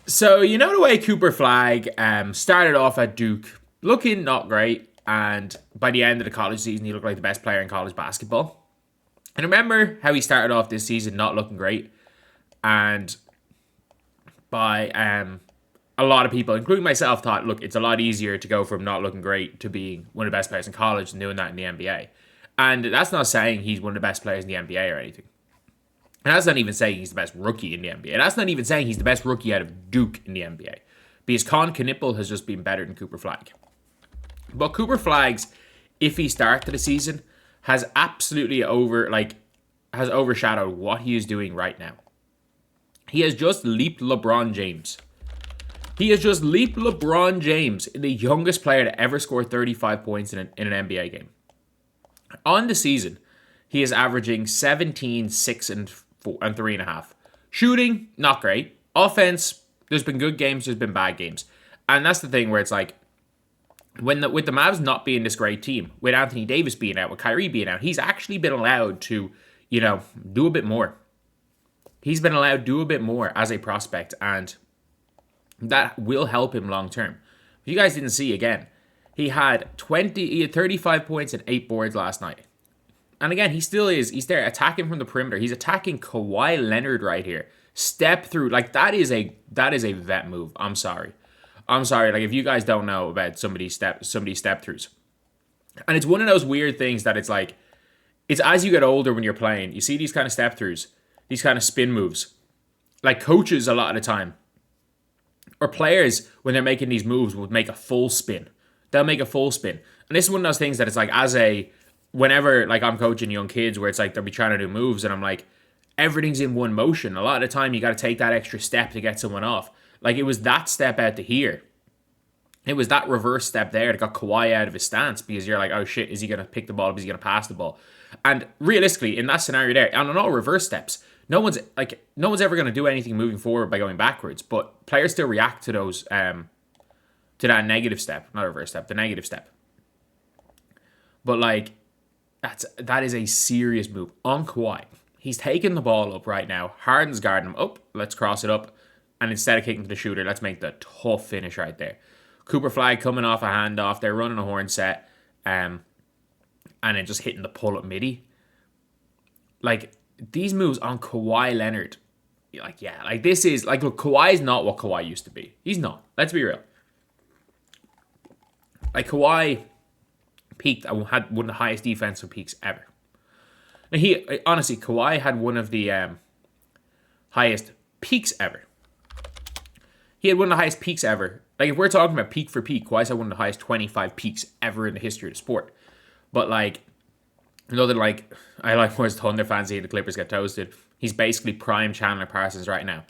So, you know the way Cooper Flagg started off at Duke looking not great, and by the end of the college season, he looked like the best player in college basketball. And remember how he started off this season not looking great, and by a lot of people, including myself, thought, look, it's a lot easier to go from not looking great to being one of the best players in college and doing that in the NBA. And that's not saying he's one of the best players in the NBA or anything. And that's not even saying he's the best rookie in the NBA. And that's not even saying he's the best rookie out of Duke in the NBA. Because Con Knippel has just been better than Cooper Flagg. But Cooper Flagg's iffy start to the season has absolutely has overshadowed what he is doing right now. He has just leaped LeBron James. He has just leaped LeBron James, the youngest player to ever score 35 points in an NBA game. On the season, he is averaging 17, 6, and 3.5. Shooting, not great. Offense, there's been good games, there's been bad games. And that's the thing where it's like, with the Mavs not being this great team, with Anthony Davis being out, with Kyrie being out, he's actually been allowed to, do a bit more. He's been allowed to do a bit more as a prospect, and that will help him long term. If you guys didn't see again, he had 35 points and 8 boards last night. And again, he's there attacking from the perimeter. He's attacking Kawhi Leonard right here. Step through. Like, that is a vet move. I'm sorry. Like, if you guys don't know about somebody's step throughs. And it's one of those weird things that it's like, it's as you get older when you're playing, you see these kind of step throughs, these kind of spin moves. Like, coaches a lot of the time, or players, when they're making these moves, would make a full spin. They'll make a full spin. And this is one of those things that it's like, whenever, like, I'm coaching young kids where it's like they'll be trying to do moves and I'm like, everything's in one motion. A lot of the time you got to take that extra step to get someone off. Like, it was that step out to here. It was that reverse step there that got Kawhi out of his stance, because you're like, oh shit, is he going to pick the ball up? Is he going to pass the ball? And realistically, in that scenario there, and on all reverse steps, no one's ever going to do anything moving forward by going backwards, but players still react to those, to that negative step, not reverse step, the negative step. But like, that is a serious move on Kawhi. He's taking the ball up right now. Harden's guarding him. Oh, let's cross it up. And instead of kicking to the shooter, let's make the tough finish right there. Cooper Flagg coming off a handoff. They're running a horn set. And then just hitting the pull-up midi. Like, these moves on Kawhi Leonard. Like, yeah. Like, this is... Like, look, Kawhi's not what Kawhi used to be. He's not. Let's be real. Like, Kawhi peaked and had one of the highest defensive peaks ever. And honestly, Kawhi had one of the highest peaks ever. He had one of the highest peaks ever. Like, if we're talking about peak for peak, Kawhi's had one of the highest 25 peaks ever in the history of the sport. But, like, other than, like, I like more as Thunder fans see the Clippers get toasted, he's basically prime Chandler Parsons right now.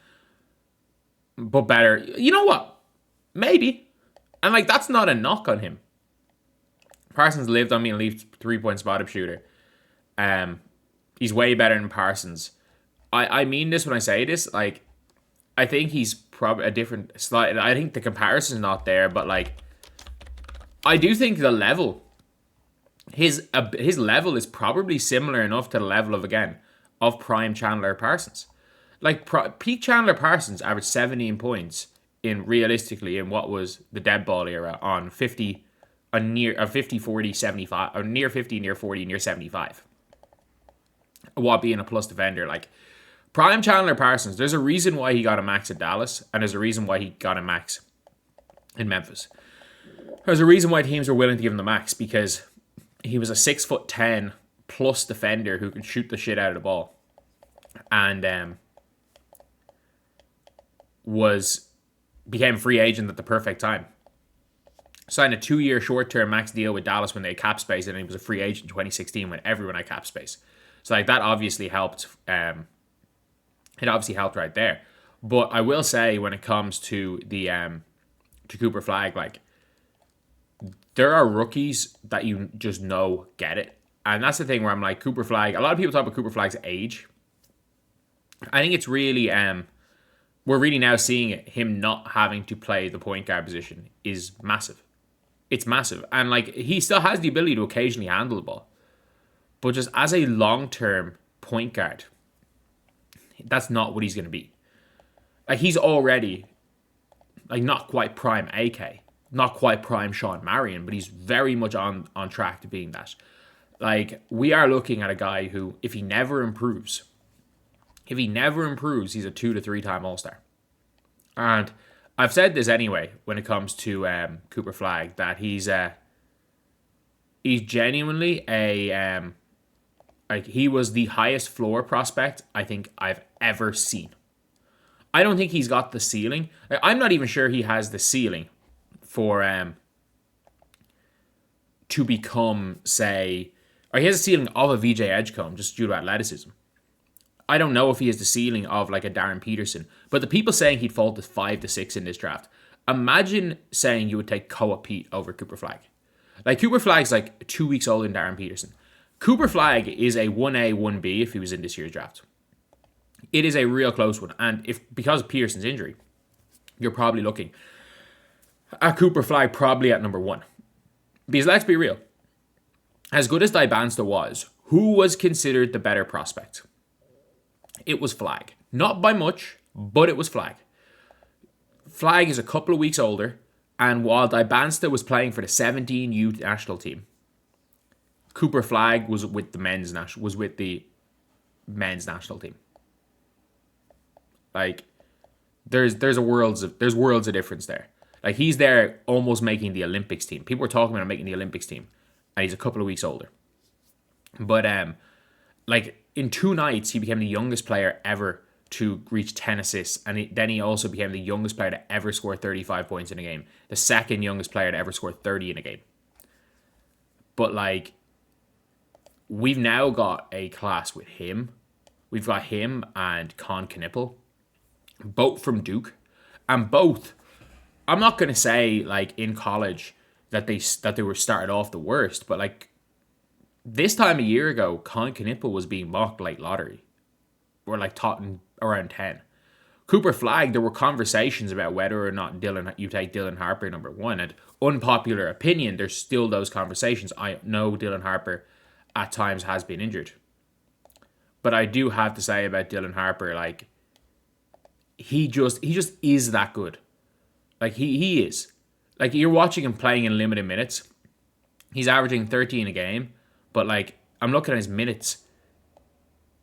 But better. You know what? Maybe. And, like, that's not a knock on him. Parsons lived on me and leave 3-point spot-up shooter. He's way better than Parsons. I mean this when I say this. Like, I think he's probably a different slide. I think the comparison's not there, but like, I do think the level, his level is probably similar enough to the level of prime Chandler Parsons. Like, peak Chandler Parsons averaged 17 points realistically in what was the dead ball era on 50, near 50, 40, 75, or near 50, near 40, near 75. While being a plus defender, like, prime Chandler Parsons, there's a reason why he got a max at Dallas, and there's a reason why he got a max in Memphis. There's a reason why teams were willing to give him the max, because he was a 6'10" plus defender who could shoot the shit out of the ball, and became a free agent at the perfect time. Signed a 2-year short-term max deal with Dallas when they had cap space, and he was a free agent in 2016 when everyone had cap space. So, like, that obviously helped. It obviously helped right there. But I will say, when it comes to the to Cooper Flagg, like, there are rookies that you just know get it. And that's the thing where I'm like, Cooper Flagg, a lot of people talk about Cooper Flagg's age. I think it's really, we're really now seeing it, him not having to play the point guard position is massive. It's massive. And, like, he still has the ability to occasionally handle the ball. But just as a long-term point guard, that's not what he's going to be. Like, he's already like not quite prime AK, not quite prime Sean Marion, but he's very much on track to being that. Like, we are looking at a guy who, if he never improves, he's a 2 to 3 time All-Star. And I've said this anyway when it comes to Cooper Flagg, that he's genuinely he was the highest floor prospect I think I've ever seen. I don't think he's got the ceiling. I'm not even sure he has the ceiling for to become, say, or he has a ceiling of a VJ Edgecombe just due to athleticism. I don't know if he has the ceiling of like a Darren Peterson, but the people saying he'd fall to 5 to 6 in this draft, imagine saying you would take Koa Pete over Cooper Flagg. Like, Cooper Flagg's like 2 weeks older than Darren Peterson. Cooper Flagg is a 1A, 1B if he was in this year's draft. It is a real close one. And because of Peterson's injury, you're probably looking at Cooper Flagg probably at number 1. Because let's be real. As good as Dibansta was, who was considered the better prospect? It was Flagg. Not by much, but it was Flagg. Flagg is a couple of weeks older, and while Dibansta was playing for the 17 youth national team, Cooper Flagg was with the men's national team. Like, there's worlds of difference there. Like, he's there almost making the Olympics team. People were talking about him making the Olympics team, and he's a couple of weeks older. But like, in 2 nights, he became the youngest player ever to reach 10 assists, and then he also became the youngest player to ever score 35 points in a game. The second youngest player to ever score 30 in a game. But, like, we've now got a class with him. We've got him and Con Knippel, both from Duke, and both, I'm not going to say, like, in college that they were started off the worst, but, like, this time a year ago, Con Knippel was being mocked like lottery. Or like Totten around 10. Cooper Flagg, there were conversations about whether or not you take Dylan Harper number 1. And unpopular opinion, there's still those conversations. I know Dylan Harper at times has been injured. But I do have to say about Dylan Harper, like, he just is that good. Like, he is. Like, you're watching him playing in limited minutes. He's averaging 13 a game. But, like, I'm looking at his minutes.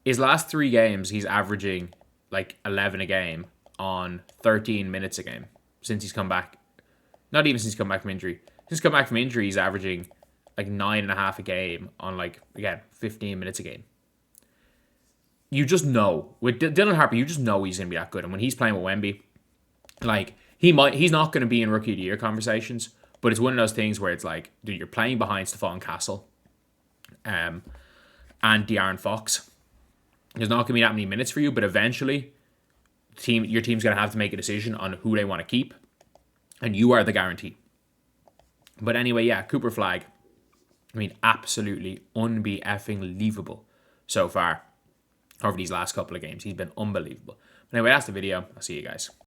His last 3 games, he's averaging, like, 11 a game on 13 minutes a game since he's come back. Not even since he's come back from injury. Since he's come back from injury, he's averaging, like, 9.5 a game on, like, again, 15 minutes a game. You just know. With Dylan Harper, you just know he's going to be that good. And when he's playing with Wemby, like, he's not going to be in Rookie of the Year conversations, but it's one of those things where it's like, dude, you're playing behind Stephon Castle and De'Aaron Fox. There's not going to be that many minutes for you, but eventually your team's going to have to make a decision on who they want to keep, and you are the guarantee. But anyway, yeah, Cooper Flagg, I mean, absolutely unbe-effing-leavable so far over these last couple of games. He's been unbelievable. But anyway, that's the video. I'll see you guys.